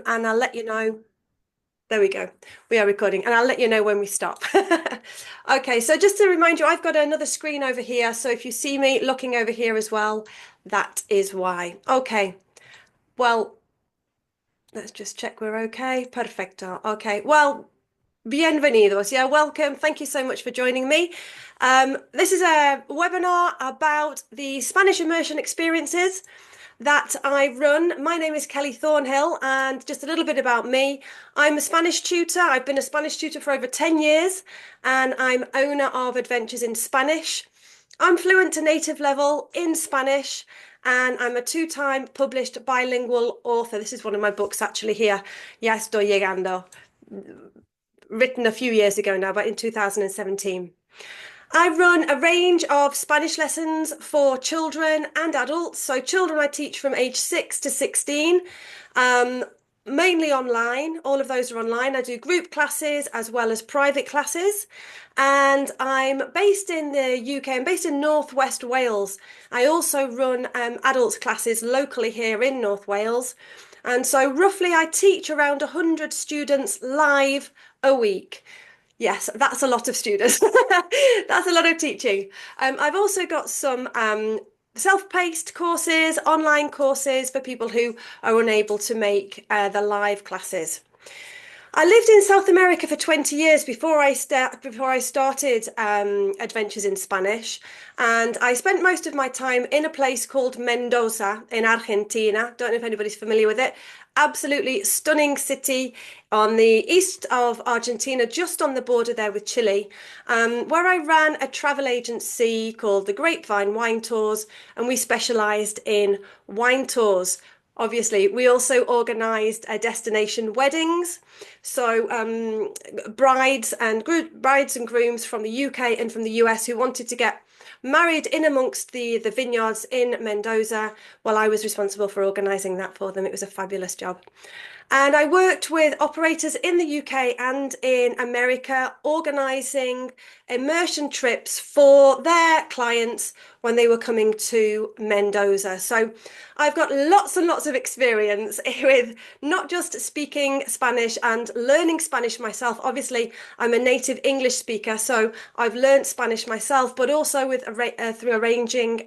and I'll let you know. There we go. We are recording, and I'll let you know when we stop. Okay, so just to remind you, I've got another screen over here. So if you see me looking over here as well, that is why. Okay, well, let's just check we're okay. Perfecto. Okay, well, bienvenidos. Yeah, welcome. Thank you so much for joining me. This is a webinar about the Spanish immersion experiences that I run. My name is Kelly Thornhill, and just a little bit about me. I'm a Spanish tutor. I've been a Spanish tutor for over 10 years, and I'm owner of Adventures in Spanish. I'm fluent to native level in Spanish, and I'm a two-time published bilingual author. This is one of my books actually here. Ya estoy llegando. Written a few years ago now, but in 2017. I run a range of Spanish lessons for children and adults. So children I teach from age 6 to 16, mainly online. All of those are online. I do group classes as well as private classes. And I'm based in the UK. I'm based in North West Wales. I also run adults classes locally here in North Wales. And so roughly I teach around 100 students live a week. Yes, that's a lot of students. That's a lot of teaching. I've also got some self-paced courses, online courses for people who are unable to make the live classes. I lived in South America for 20 years before I started Adventures in Spanish, and I spent most of my time in a place called Mendoza in Argentina. Don't know if anybody's familiar with it. Absolutely stunning city on the east of Argentina, just on the border there with Chile, where I ran a travel agency called the Grapevine Wine Tours, and we specialised in wine tours. Obviously, we also organised destination weddings. So brides and grooms from the UK and from the US who wanted to get married in amongst the vineyards in Mendoza. Well, I was responsible for organising that for them. It was a fabulous job. And I worked with operators in the UK and in America, organising immersion trips for their clients when they were coming to Mendoza. So I've got lots and lots of experience with not just speaking Spanish and learning Spanish myself. Obviously, I'm a native English speaker, so I've learned Spanish myself, but also with through arranging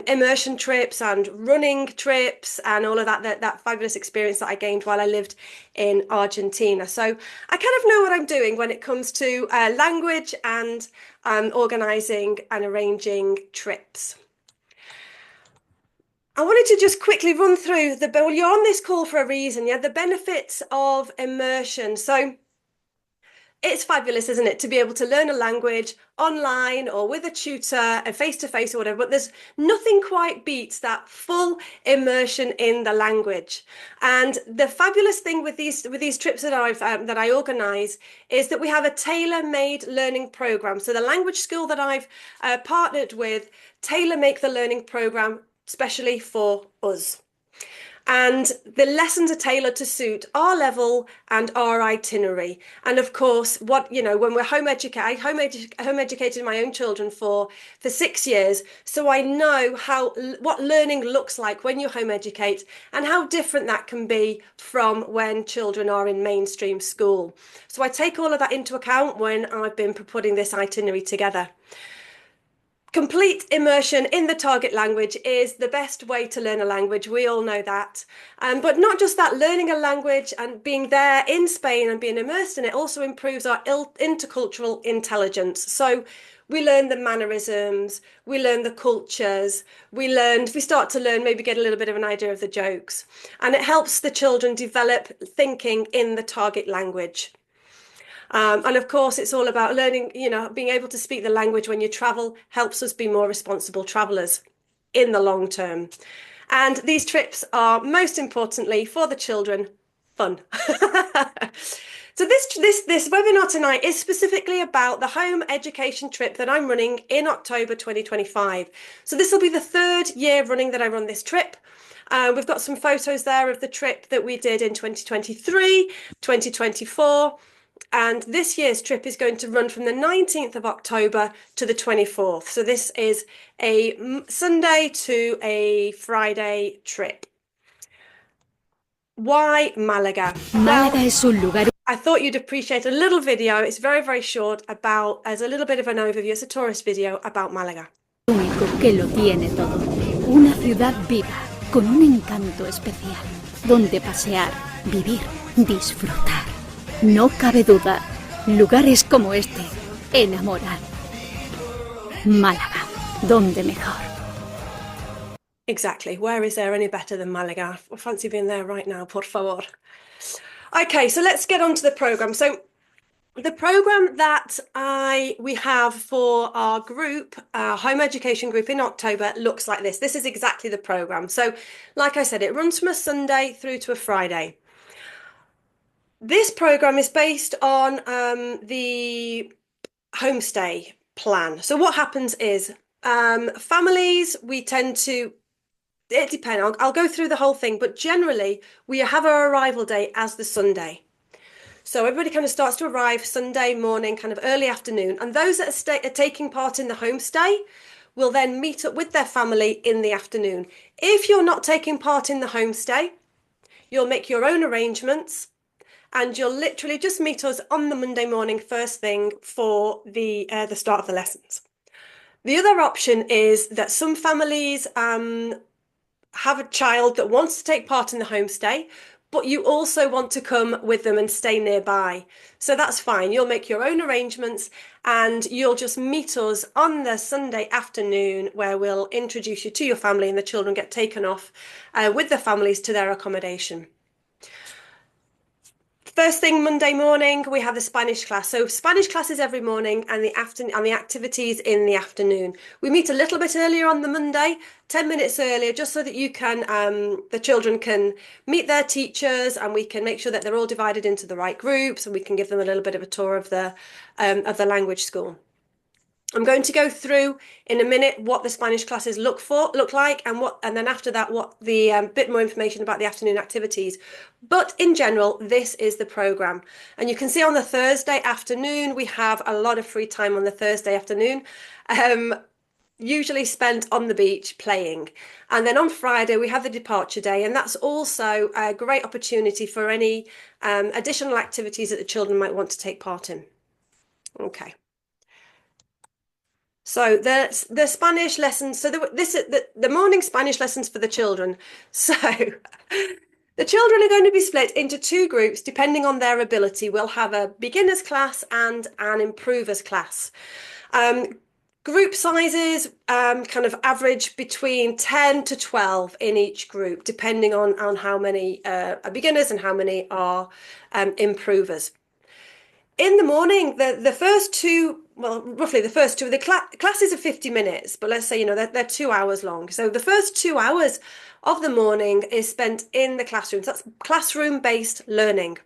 immersion trips and running trips and all of that fabulous experience that I gained while I lived in Argentina. So I kind of know what I'm doing when it comes to language and organising and arranging trips. I wanted to just quickly run through well, you're on this call for a reason, yeah, the benefits of immersion. So it's fabulous, isn't it, to be able to learn a language online or with a tutor and face to face or whatever, but there's nothing quite beats that full immersion in the language. And the fabulous thing with these trips that I organize is that we have a tailor-made learning program. So the language school that I've partnered with tailor-make the learning program specially for us. And the lessons are tailored to suit our level and our itinerary. And of course, when we're home educated my own children for 6 years. So I know what learning looks like when you home educate and how different that can be from when children are in mainstream school. So I take all of that into account when I've been putting this itinerary together. Complete immersion in the target language is the best way to learn a language. We all know that. But not just that, learning a language and being there in Spain and being immersed in it also improves our intercultural intelligence. So we learn the mannerisms, we learn the cultures, we start to learn, maybe get a little bit of an idea of the jokes. And it helps the children develop thinking in the target language. And of course, it's all about learning, being able to speak the language when you travel helps us be more responsible travelers in the long term. And these trips are most importantly for the children, fun. So this webinar tonight is specifically about the home education trip that I'm running in October 2025. So this will be the 3rd year running that I run this trip. We've got some photos there of the trip that we did in 2023, 2024. And this year's trip is going to run from the 19th of October to the 24th. So this is a Sunday to a Friday trip. Why Malaga? Málaga Well, es un lugar I thought you'd appreciate a little video. It's very, very short about, as a little bit of an overview. It's a tourist video about Malaga. único que lo tiene todo. Una ciudad viva, con un encanto especial, donde pasear, vivir, disfrutar. No cabe duda, lugares como este enamoran. Málaga, donde mejor. Exactly. Where is there any better than Malaga? I fancy being there right now, por favor. Okay, so let's get on to the program. So the program that we have for our group, our home education group in October, looks like this. This is exactly the program. So, like I said, it runs from a Sunday through to a Friday. This program is based on the homestay plan. So what happens is families, we tend to, it depends. I'll go through the whole thing, but generally we have our arrival day as the Sunday. So everybody kind of starts to arrive Sunday morning, kind of early afternoon. And those that are taking part in the homestay will then meet up with their family in the afternoon. If you're not taking part in the homestay, you'll make your own arrangements and you'll literally just meet us on the Monday morning first thing for the start of the lessons. The other option is that some families have a child that wants to take part in the homestay, but you also want to come with them and stay nearby. So that's fine. You'll make your own arrangements and you'll just meet us on the Sunday afternoon where we'll introduce you to your family and the children get taken off with the families to their accommodation. First thing Monday morning, we have the Spanish class. So Spanish class is every morning and the activities in the afternoon. We meet a little bit earlier on the Monday, 10 minutes earlier, just so that you can, the children can meet their teachers and we can make sure that they're all divided into the right groups and we can give them a little bit of a tour of the language school. I'm going to go through in a minute what the Spanish classes look like, and then after that, what the bit more information about the afternoon activities. But in general, this is the program, and you can see on the Thursday afternoon we have a lot of free time on the Thursday afternoon, usually spent on the beach playing. And then on Friday we have the departure day, and that's also a great opportunity for any additional activities that the children might want to take part in. Okay. So the Spanish lessons. So this is the morning Spanish lessons for the children. So the children are going to be split into two groups depending on their ability. We'll have a beginners class and an improvers class. Group sizes kind of average between 10 to 12 in each group, depending on how many are beginners and how many are improvers. In the morning, the first two, well, roughly the first two, the classes are 50 minutes, but let's say, they're 2 hours long. So the first 2 hours of the morning is spent in the classroom. So that's classroom-based learning.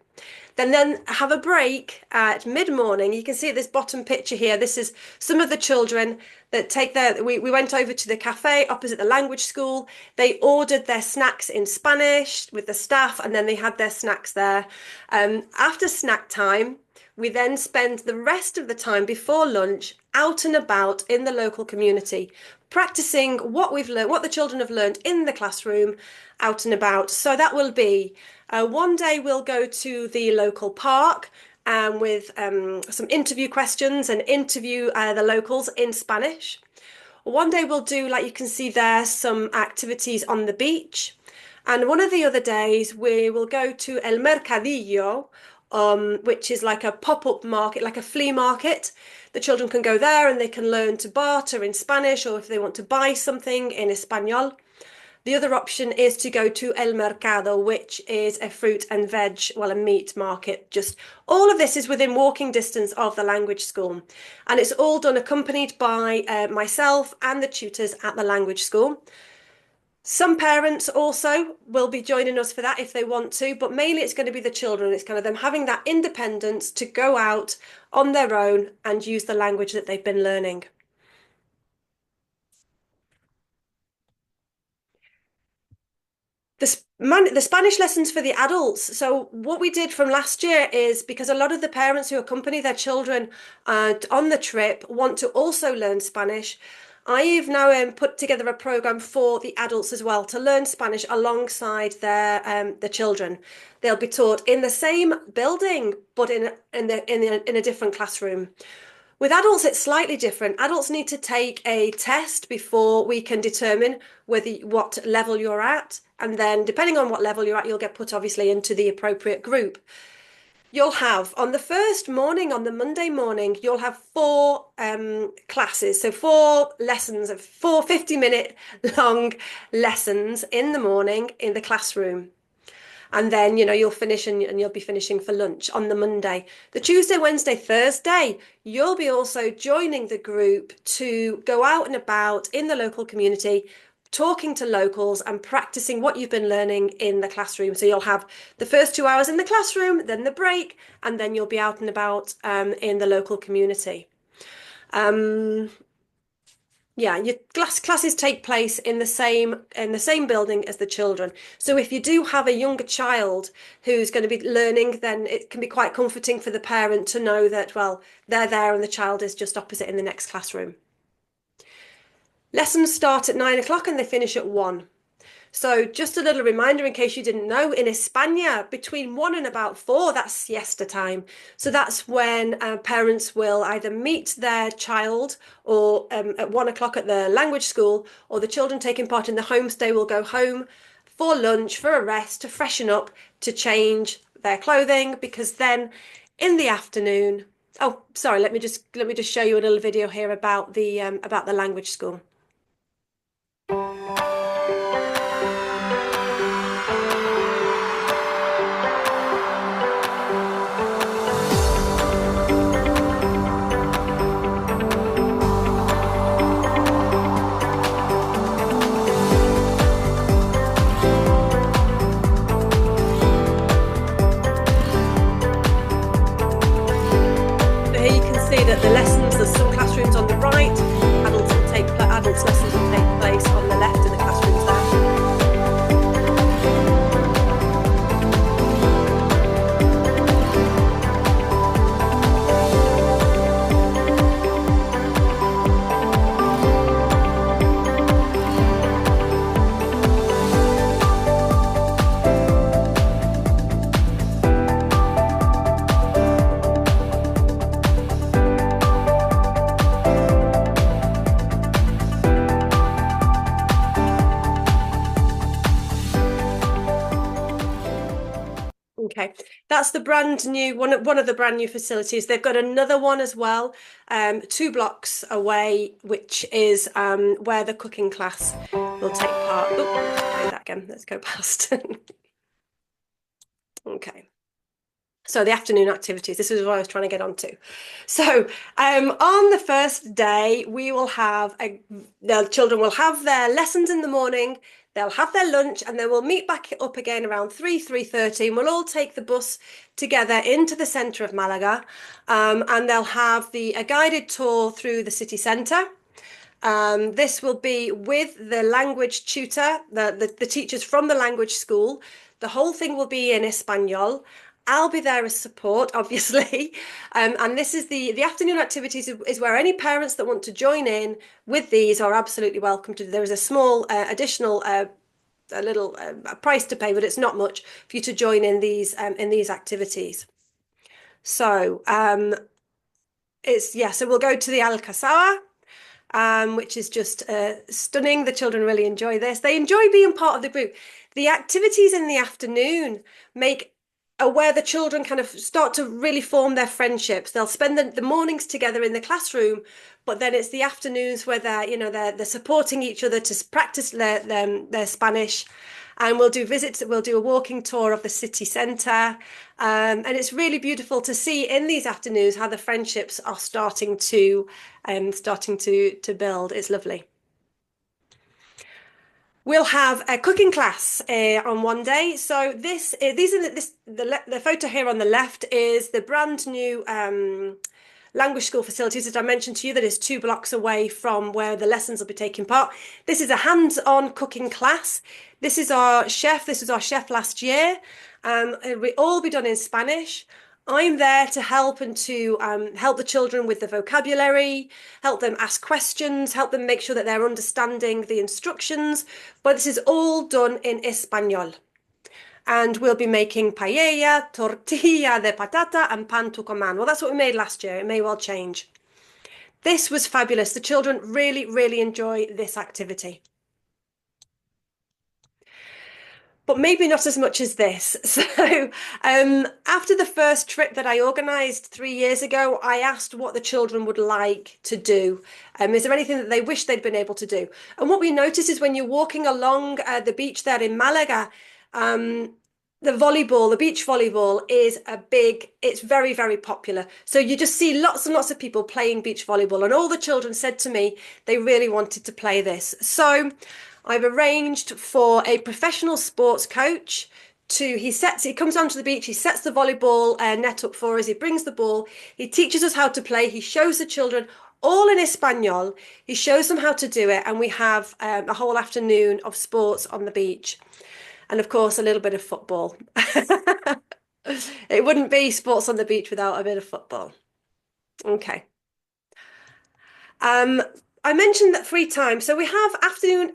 Then have a break at mid-morning. You can see this bottom picture here. This is some of the children that take we went over to the cafe opposite the language school. They ordered their snacks in Spanish with the staff, and then they had their snacks there. After snack time, we then spend the rest of the time before lunch out and about in the local community, practicing what we've learned, what the children have learned in the classroom, out and about. So that will be one day we'll go to the local park with some interview questions and interview the locals in Spanish. One day we'll do, like you can see there, some activities on the beach. And one of the other days we will go to El Mercadillo, which is like a pop-up market, like a flea market. The children can go there and they can learn to barter in Spanish, or if they want to buy something in Espanol. The other option is to go to El Mercado, which is a fruit and veg, well, a meat market. Just all of this is within walking distance of the language school. And it's all done accompanied by myself and the tutors at the language school. Some parents also will be joining us for that if they want to, but mainly it's going to be the children. It's kind of them having that independence to go out on their own and use the language that they've been learning. The Spanish lessons for the adults. So what we did from last year is, because a lot of the parents who accompany their children on the trip want to also learn Spanish, I've now put together a program for the adults as well to learn Spanish alongside their children. They'll be taught in the same building, but in a different classroom. With adults, it's slightly different. Adults need to take a test before we can determine what level you're at, and then depending on what level you're at, you'll get put obviously into the appropriate group. You'll have on the first morning, on the Monday morning, you'll have four classes. So four lessons of 50-minute long lessons in the morning in the classroom. And then, you'll finish and you'll be finishing for lunch on the Monday. The Tuesday, Wednesday, Thursday, you'll be also joining the group to go out and about in the local community, talking to locals and practicing what you've been learning in the classroom. So you'll have the first 2 hours in the classroom, then the break, and then you'll be out and about in the local community. Yeah, your classes take place in the same building as the children. So if you do have a younger child who's going to be learning, then it can be quite comforting for the parent to know that, well, they're there and the child is just opposite in the next classroom. Lessons start at 9 o'clock and they finish at 1. So just a little reminder in case you didn't know, in España, between 1 and about 4, that's siesta time. So that's when parents will either meet their child or at 1 o'clock at the language school, or the children taking part in the homestay will go home for lunch, for a rest, to freshen up, to change their clothing, because then in the afternoon, oh, sorry, let me just show you a little video here about the language school. The lessons, there's some classrooms on the right, adults lessons will take place on the left in the classrooms there. Okay, that's the brand new one of the brand new facilities. They've got another one as well, 2 blocks away, which is where the cooking class will take part. Oh, let's play that again. Let's go past. Okay. So the afternoon activities, this is what I was trying to get onto. So on the first day, we will have the children will have their lessons in the morning. They'll have their lunch and then we'll meet back up again around 3:30 and we'll all take the bus together into the centre of Malaga, and they'll have a guided tour through the city centre. This will be with the language tutor, the teachers from the language school. The whole thing will be in Espanol. I'll be there as support, obviously. And this is the afternoon activities is where any parents that want to join in with these are absolutely welcome to. There is a small additional a little price to pay, but it's not much for you to join in these activities. So so we'll go to the Alcazaba, which is just stunning. The children really enjoy this. They enjoy being part of the group. The activities in the afternoon where the children kind of start to really form their friendships. They'll spend the mornings together in the classroom, but then it's the afternoons where they're supporting each other to practice their Spanish. And we'll do visits. We'll do a walking tour of the city centre, and it's really beautiful to see in these afternoons how the friendships are starting to build. It's lovely. We'll have a cooking class on one day. So the photo here on the left is the brand new language school facilities that I mentioned to you, that is 2 blocks away from where the lessons will be taking part. This is a hands-on cooking class. This is our chef. This was our chef last year. It will all be done in Spanish. I'm there to help and to help the children with the vocabulary, help them ask questions, help them make sure that they're understanding the instructions. But this is all done in Espanol. And we'll be making paella, tortilla de patata, and pan tucumán. Well, that's what we made last year. It may well change. This was fabulous. The children really, really enjoy this activity. But maybe not as much as this. So, after the first trip that I organised 3 years ago, I asked what the children would like to do. Is there anything that they wish they'd been able to do? And what we notice is when you're walking along the beach there in Malaga, the beach volleyball is it's very, very popular. So you just see lots and lots of people playing beach volleyball. And all the children said to me they really wanted to play this. So I've arranged for a professional sports coach he comes onto the beach, he sets the volleyball net up for us, he brings the ball, he teaches us how to play, he shows the children all in Espanol, he shows them how to do it, and we have a whole afternoon of sports on the beach. And of course, a little bit of football. It wouldn't be sports on the beach without a bit of football. Okay. Um, I mentioned that free time. So we have afternoon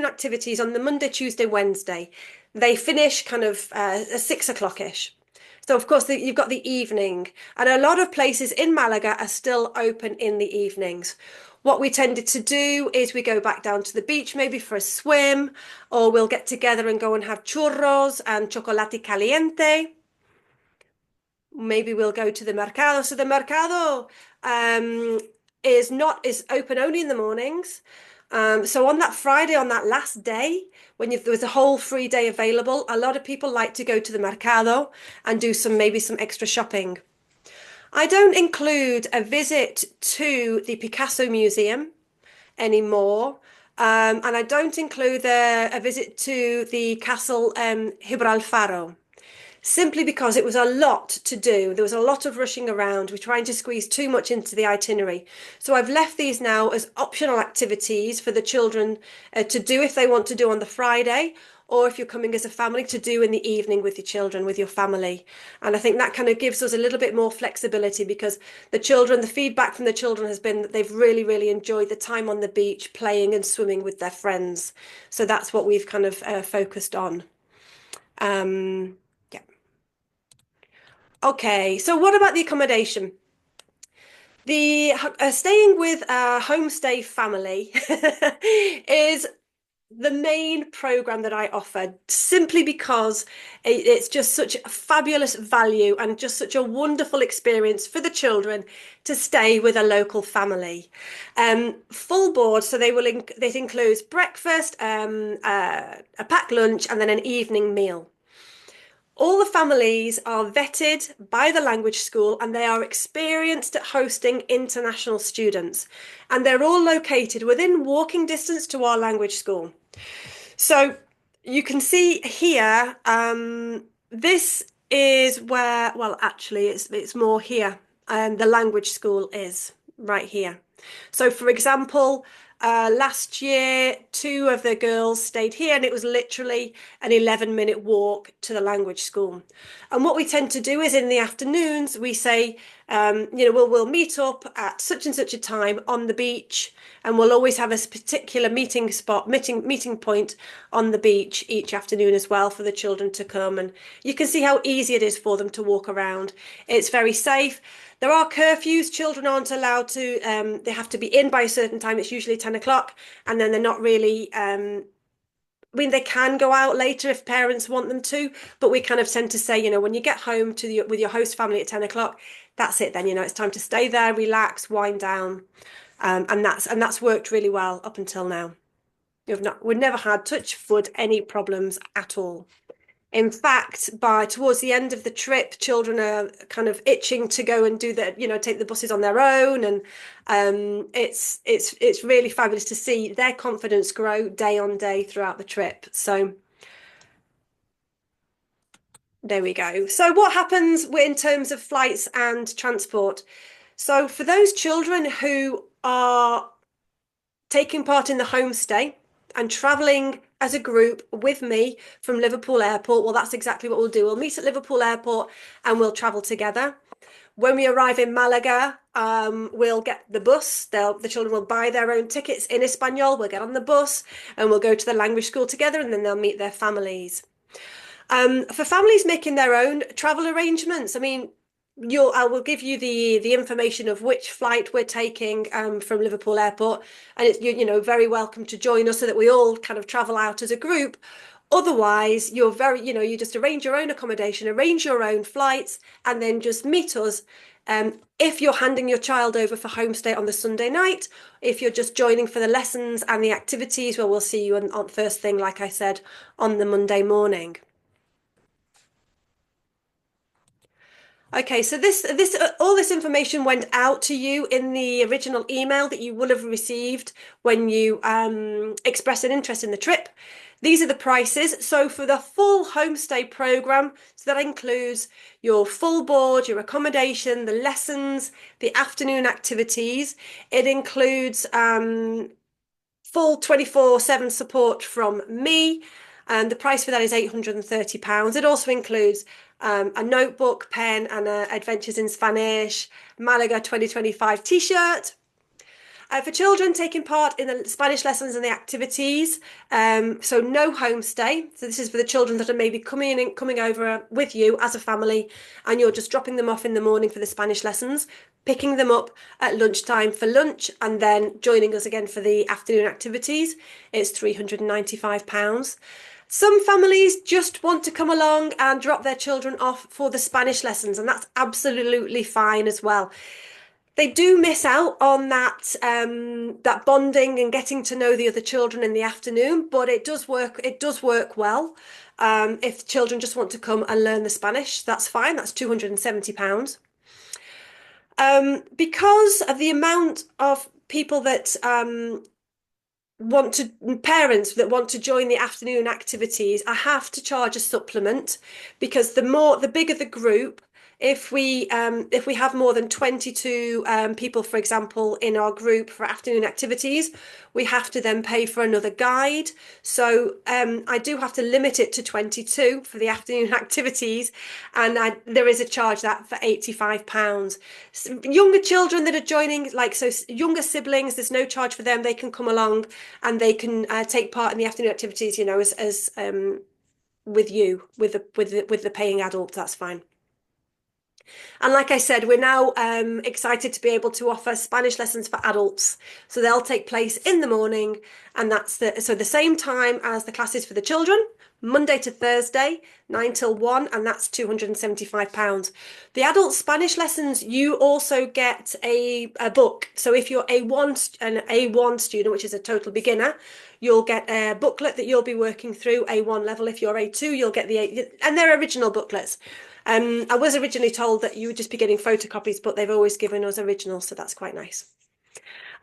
activities on the Monday, Tuesday, Wednesday. They finish kind of 6 o'clock-ish. So of course you've got the evening, and a lot of places in Malaga are still open in the evenings. What we tended to do is we go back down to the beach, maybe for a swim, or we'll get together and go and have churros and chocolate caliente. Maybe we'll go to the mercado. So the mercado is open only in the mornings. So on that Friday, on that last day, there was a whole free day available, a lot of people like to go to the mercado and do maybe some extra shopping. I don't include a visit to the Picasso Museum anymore. And I don't include a visit to the Castle Gibralfaro, simply because it was a lot to do. There was a lot of rushing around. We're trying to squeeze too much into the itinerary. So I've left these now as optional activities for the children to do if they want to do on the Friday, or if you're coming as a family to do in the evening with your children, with your family. And I think that kind of gives us a little bit more flexibility, because the feedback from the children has been that they've really, really enjoyed the time on the beach, playing and swimming with their friends. So that's what we've kind of focused on. Yeah. Okay, so what about the accommodation? The staying with a homestay family is the main program that I offer, simply because it's just such a fabulous value and just such a wonderful experience for the children to stay with a local family. Full board, so this includes breakfast, a packed lunch, and then an evening meal. All the families are vetted by the language school, and they are experienced at hosting international students. And they're all located within walking distance to our language school. So you can see here, this is where, well, actually, it's more here. The language school is right here. So, for example, last year, 2 of the girls stayed here, and it was literally an 11-minute walk to the language school. And what we tend to do is in the afternoons, we say, we'll meet up at such and such a time on the beach, and we'll always have a particular meeting point on the beach each afternoon as well for the children to come. And you can see how easy it is for them to walk around. It's very safe. There are curfews. Children aren't allowed to, they have to be in by a certain time. It's usually 10 o'clock, and then they're not really, they can go out later if parents want them to, but we kind of tend to say, when you get home with your host family at 10 o'clock, that's it then, it's time to stay there, relax, wind down. And that's worked really well up until now. We've never had, touch wood, any problems at all. In fact, towards the end of the trip, children are kind of itching to go and take the buses on their own, and it's really fabulous to see their confidence grow day on day throughout the trip. So there we go. So what happens in terms of flights and transport? So for those children who are taking part in the homestay and traveling as a group with me from Liverpool Airport, well, that's exactly what we'll do. We'll meet at Liverpool Airport and we'll travel together. When we arrive in Malaga, we'll get the bus. The children will buy their own tickets in Espanol. We'll get on the bus and we'll go to the language school together, and then they'll meet their families. For families making their own travel arrangements, I mean, I will give you the information of which flight we're taking from Liverpool Airport, and it's very welcome to join us so that we all kind of travel out as a group. Otherwise, you just arrange your own accommodation, arrange your own flights, and then just meet us. If you're handing your child over for homestay on the Sunday night, if you're just joining for the lessons and the activities, well, we'll see you on first thing, like I said, on the Monday morning. Okay, so this all this information went out to you in the original email that you will have received when you expressed an interest in the trip. These are the prices. So for the full homestay program, so that includes your full board, your accommodation, the lessons, the afternoon activities. It includes full 24/7 support from me, and the price for that is £830. It also includes a notebook, pen, and Adventures in Spanish Malaga 2025 t-shirt. For children taking part in the Spanish lessons and the activities, so no homestay. So this is for the children that are maybe coming over with you as a family, and you're just dropping them off in the morning for the Spanish lessons, picking them up at lunchtime for lunch, and then joining us again for the afternoon activities. It's £395. Some families just want to come along and drop their children off for the Spanish lessons, and that's absolutely fine as well. They do miss out on that bonding and getting to know the other children in the afternoon, but it does work. It does work well. If children just want to come and learn the Spanish, that's fine. That's £270. Because of the amount of people that parents that want to join the afternoon activities, I have to charge a supplement, because the bigger the group, if we have more than 22 people, for example, in our group for afternoon activities, we have to then pay for another guide. So I do have to limit it to 22 for the afternoon activities, and there is a charge that for £85. Younger children that are joining, younger siblings, there's no charge for them. They can come along and they can take part in the afternoon activities, as with the paying adults. That's fine. And like I said, we're now excited to be able to offer Spanish lessons for adults. So they'll take place in the morning, and that's the same time as the classes for the children, Monday to Thursday, 9 till 1, and that's £275. The adult Spanish lessons, you also get a book. So if you're an A1 student, which is a total beginner, you'll get a booklet that you'll be working through, A1 level. If you're A2, you'll get and they're original booklets. I was originally told that you would just be getting photocopies, but they've always given us originals, so that's quite nice.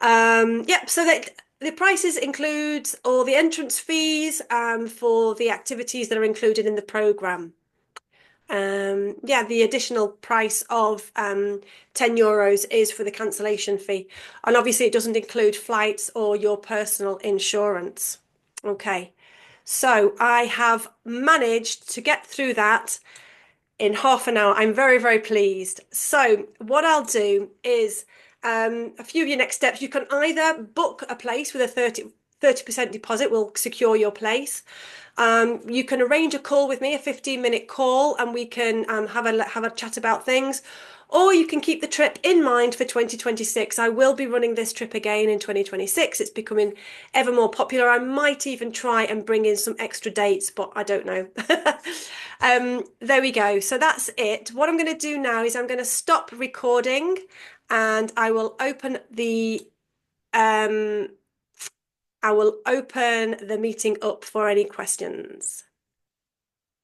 So that the prices include all the entrance fees for the activities that are included in the program. The additional price of €10 is for the cancellation fee, and obviously it doesn't include flights or your personal insurance. Okay, so I have managed to get through that in half an hour. I'm very, very pleased. So what I'll do is a few of your next steps. You can either book a place with a 30% deposit, will secure your place. You can arrange a call with me, a 15-minute call, and we can have a chat about things. Or you can keep the trip in mind for 2026. I will be running this trip again in 2026. It's becoming ever more popular. I might even try and bring in some extra dates, but I don't know. There we go. So that's it. What I'm going to do now is I'm going to stop recording, and I will open the meeting up for any questions.